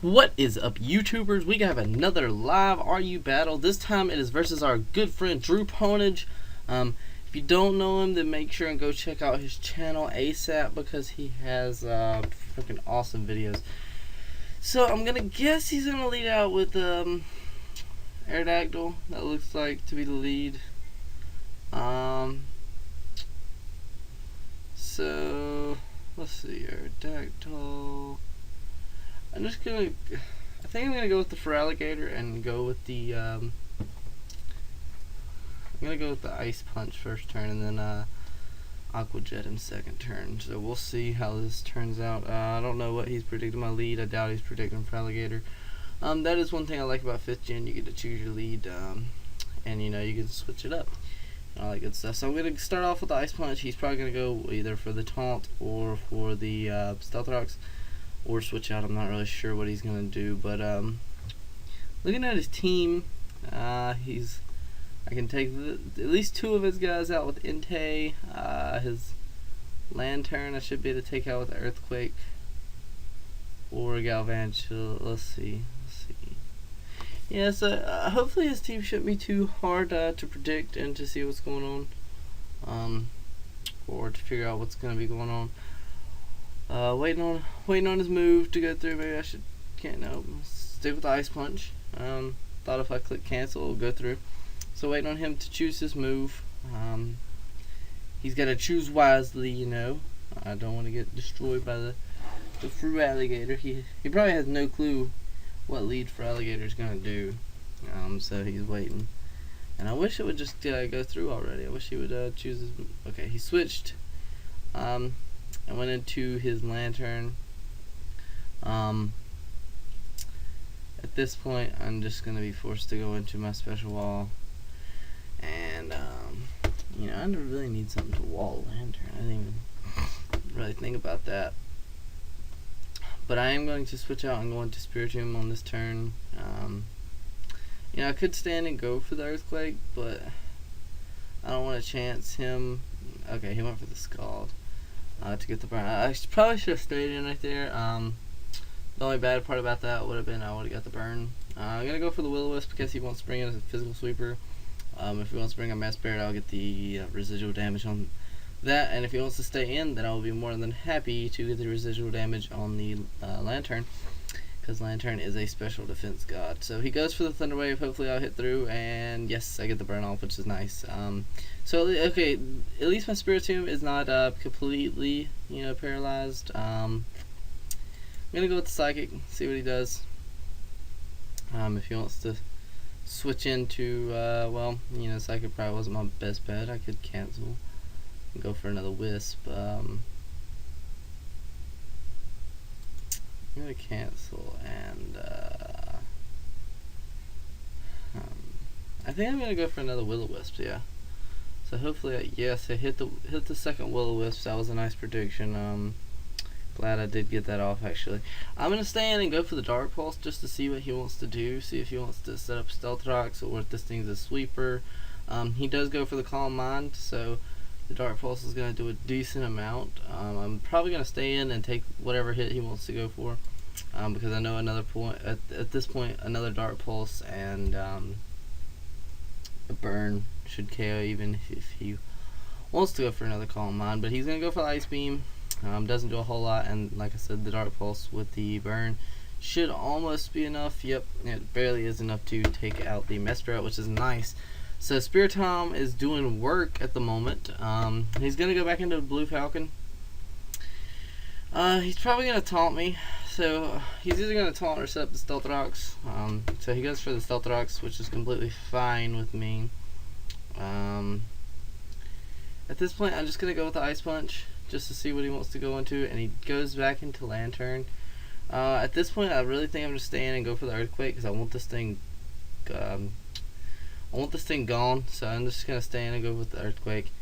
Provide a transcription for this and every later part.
What is up, YouTubers? We have another live RU battle. This time it is versus our good friend DrewPwnage. If you don't know him, then make sure and go check out his channel ASAP because he has freaking awesome videos. So I'm gonna guess he's gonna lead out with Aerodactyl. That looks like to be the lead. So let's see, Aerodactyl. I think I'm gonna go with the Feraligatr and go with the I'm gonna go with the Ice Punch first turn and then Aqua Jet in second turn. So we'll see how this turns out. I don't know what he's predicting my lead. I doubt he's predicting Feraligatr. That is one thing I like about 5th gen. You get to choose your lead, and you know you can switch it up. All that good stuff. So I'm gonna start off with the Ice Punch. He's probably gonna go either for the Taunt or for the Stealth Rocks, or switch out. I'm not really sure what he's gonna do, but looking at his team, I can take at least 2 of his guys out with Entei. His Lantern I should be able to take out with Earthquake or Galvantula. Let's see. Yeah, so hopefully his team shouldn't be too hard to predict and to see what's going on, or to figure out what's going to be going on. Waiting on his move to go through. Maybe I should stick with the Ice Punch. Thought if I click cancel, it'll go through. So waiting on him to choose his move. He's got to choose wisely, you know. I don't want to get destroyed by the Feraligatr. He probably has no clue what lead Feraligatr is gonna do. So he's waiting, and I wish it would just go through already. I wish he would choose his. Okay, he switched. I went into his Lantern. At this point, I'm just gonna be forced to go into my special wall, and you know, I really need something to wall Lantern. I didn't even really think about that. But I am going to switch out and go into Spiritomb on this turn. You know, I could stand and go for the Earthquake, but I don't want to chance him. Okay, he went for the Scald to get the burn. I probably should have stayed in right there. The only bad part about that would have been I would have got the burn. I'm going to go for the Will-O-Wisp because he wants to bring in a Physical Sweeper. If he wants to bring a Mass Barret, I'll get the residual damage on that, and if he wants to stay in, then I will be more than happy to get the residual damage on the Lantern, because Lantern is a special defense god. So he goes for the Thunder Wave. Hopefully I'll hit through, and yes, I get the burn off, which is nice. So okay, at least my Spiritomb is not completely, you know, paralyzed. I'm gonna go with the Psychic, see what he does. If he wants to switch into well, you know, Psychic probably wasn't my best bet. I could cancel and go for another Wisp. I'm gonna cancel, and I think I'm gonna go for another Will-O-Wisp. Yeah. So hopefully, yes, I hit the second Will-O-Wisp. That was a nice prediction. Glad I did get that off. Actually, I'm gonna stay in and go for the Dark Pulse just to see what he wants to do. See if he wants to set up Stealth Rocks or if this thing's a sweeper. He does go for the Calm Mind, so the Dark Pulse is going to do a decent amount. I'm probably going to stay in and take whatever hit he wants to go for, because I know another point at this point, another Dark Pulse and a burn should KO even if he wants to go for another Calm Mind. But he's going to go for the Ice Beam. Doesn't do a whole lot, and like I said, the Dark Pulse with the burn should almost be enough. Yep, it barely is enough to take out the Mass Barret, which is nice. So Spiritomb is doing work at the moment. He's gonna go back into the Blue Falcon. He's probably gonna taunt me. So he's either gonna taunt or set up the Stealth Rocks. So he goes for the Stealth Rocks, which is completely fine with me. At this point, I'm just gonna go with the Ice Punch just to see what he wants to go into, and he goes back into Lantern. At this point, I really think I'm gonna stay in and go for the Earthquake because I want this thing. I want this thing gone, so I'm just going to stay in and go with the Earthquake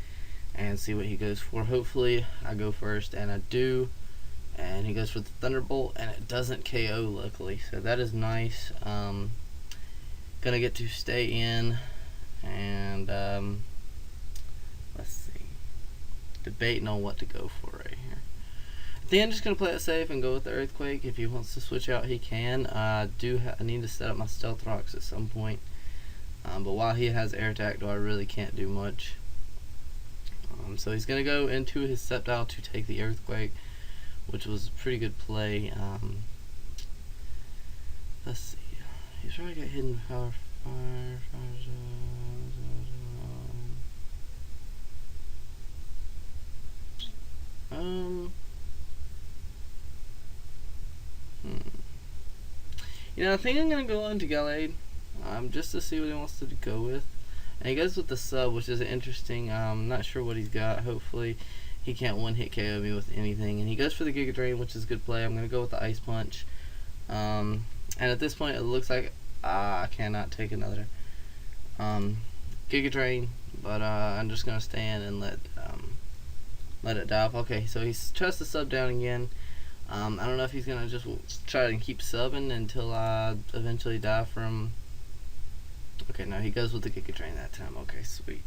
and see what he goes for. Hopefully I go first, and I do, and he goes for the Thunderbolt, and it doesn't KO, luckily, so that is nice. Gonna get to stay in, and let's see, debating on what to go for right here. I think I'm just gonna play it safe and go with the Earthquake. If he wants to switch out, he can. I need to set up my Stealth Rocks at some point. But while he has Air Attack, I really can't do much. So he's gonna go into his Sceptile to take the Earthquake, which was a pretty good play. Let's see. He's probably got hidden power. You know, I think I'm gonna go into Gallade, just to see what he wants to go with. And he goes with the sub, which is interesting. I'm not sure what he's got. Hopefully, he can't one-hit KO me with anything. And he goes for the Giga Drain, which is a good play. I'm gonna go with the Ice Punch. And at this point, it looks like I cannot take another Giga Drain, but I'm just gonna stand and let it die off. Okay, so he tries to sub down again. I don't know if he's gonna just try to keep subbing until I eventually die from. Okay, no, he goes with the Giga Drain that time. Okay, sweet.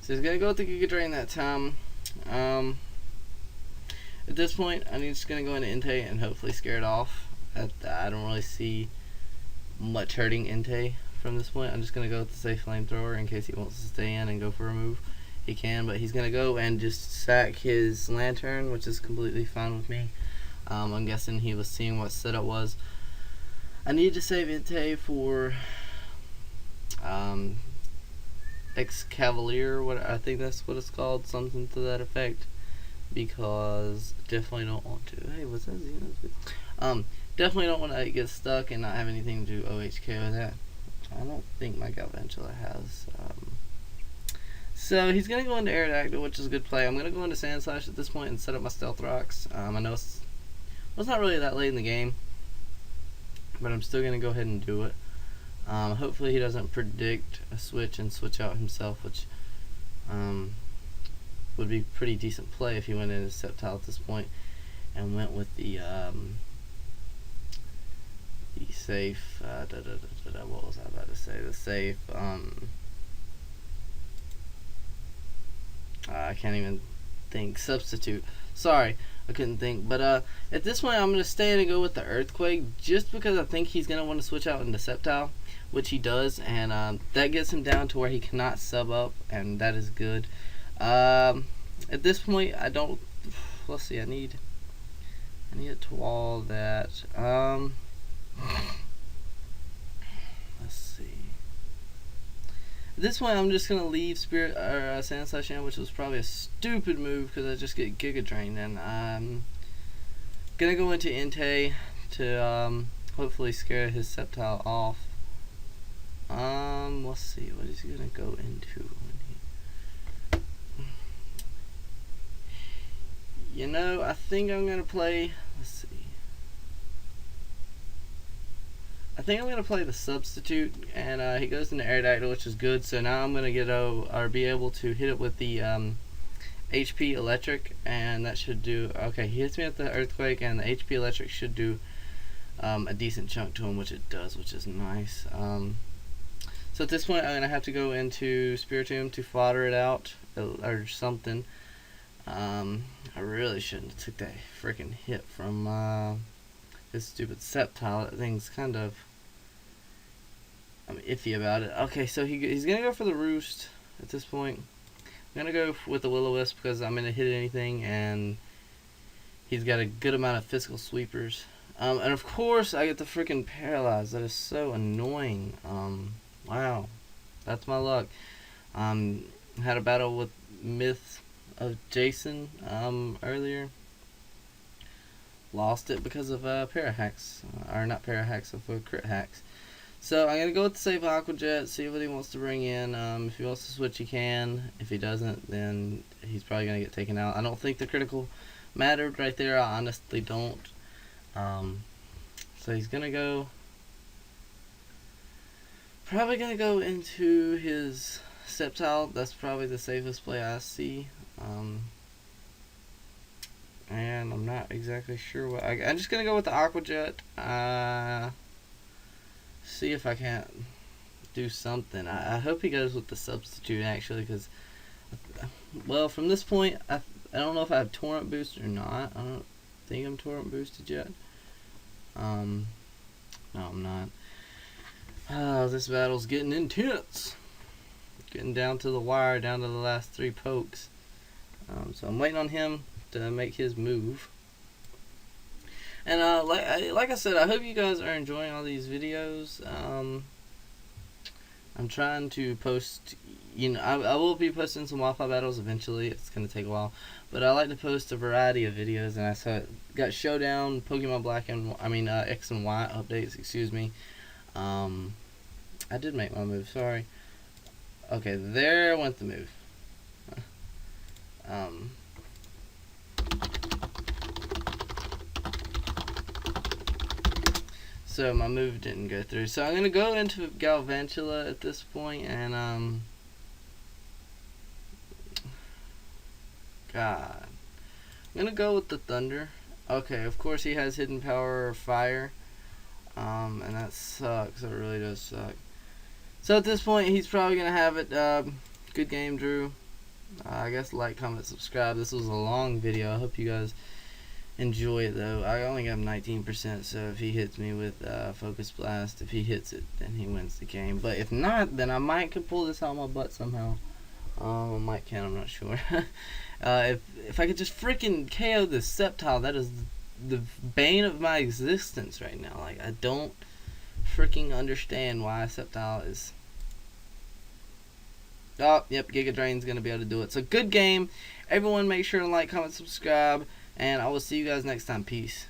So he's gonna go with the Giga Drain that time. At this point, I'm just gonna go into Entei and hopefully scare it off. I don't really see much hurting Entei from this point. I'm just gonna go with the safe Flamethrower in case he wants to stay in and go for a move. He can, but he's gonna go and just sack his Lantern, which is completely fine with me. I'm guessing he was seeing what setup was. I need to save Entei for Ex-Cavalier, what I think that's what it's called, something to that effect, because definitely don't want to. Hey, what's that? Definitely don't want to get stuck and not have anything to do OHK with that. I don't think my Galvantula has. So he's gonna go into Air Attack, which is a good play. I'm gonna go into Sand Slash at this point and set up my Stealth Rocks. I know it's not really that late in the game, but I'm still gonna go ahead and do it. Hopefully he doesn't predict a switch and switch out himself, which would be pretty decent play if he went into Sceptile at this point and went with the safe. What was I about to say? The safe. I can't even think. Substitute. Sorry, I couldn't think. But at this point, I'm gonna stay in and go with the Earthquake, just because I think he's gonna want to switch out into Sceptile, which he does, and that gets him down to where he cannot sub up, and that is good. At this point, I don't. Let's see. I need to wall that. Let's see. At this point, I'm just gonna leave Spirit or Sand Slash in, which was probably a stupid move because I just get Giga Drained, and I'm gonna go into Entei to hopefully scare his Sceptile off. Let's see what he's gonna go into. You know, I think I'm gonna play. Let's see. I think I'm gonna play the Substitute, and he goes into Aerodactyl, which is good. So now I'm gonna get or be able to hit it with the HP Electric, and that should do. Okay, he hits me with the Earthquake, and the HP Electric should do a decent chunk to him, which it does, which is nice. So at this point, I'm gonna have to go into Spiritomb to fodder it out or something. I really shouldn't have took that freaking hit from his stupid Sceptile. That thing's kind of, I'm iffy about it. Okay, so he's gonna go for the Roost at this point. I'm gonna go with the Will-O-Wisp because I'm gonna hit anything, and he's got a good amount of physical sweepers. And of course, I get the freaking Paralyze. That is so annoying. Wow, that's my luck. Had a battle with Myth of Jason earlier. Lost it because of Parahacks, or not Parahacks, of crit hacks. So I'm gonna go with the save Aqua Jet, see what he wants to bring in. If he wants to switch, he can. If he doesn't, then he's probably gonna get taken out. I don't think the critical mattered right there. I honestly don't. So he's gonna go. Probably gonna go into his Sceptile. That's probably the safest play I see. And I'm not exactly sure what I'm just gonna go with the Aqua Jet. See if I can't do something. I hope he goes with the Substitute actually, because well, from this point, I don't know if I have Torrent Boost or not. think I'm torrent boosted yet. No, I'm not. This battle's getting intense. Getting down to the wire, down to the last 3 pokes. So I'm waiting on him to make his move. And like I said, I hope you guys are enjoying all these videos. I'm trying to post, I will be posting some Wi-Fi battles eventually. It's going to take a while. But I like to post a variety of videos, and I got Showdown, Pokemon X and Y updates, excuse me. I did make my move, sorry. Okay, there went the move. So my move didn't go through. So I'm gonna go into Galvantula at this point, and God, I'm gonna go with the Thunder. Okay, of course he has hidden power or fire, and that sucks. It really does suck. So at this point, he's probably gonna have it. Good game, Drew. I guess like, comment, subscribe. This was a long video. I hope you guys enjoy it though. I only got him 19%, so if he hits me with Focus Blast, if he hits it, then he wins the game. But if not, then I might could pull this out of my butt somehow. I might can, I'm not sure. If I could just freaking KO this Sceptile, that is the bane of my existence right now. Like, I don't freaking understand why Sceptile is... Oh, yep, Giga Drain's gonna be able to do it. So good game. Everyone make sure to like, comment, subscribe, and I will see you guys next time. Peace.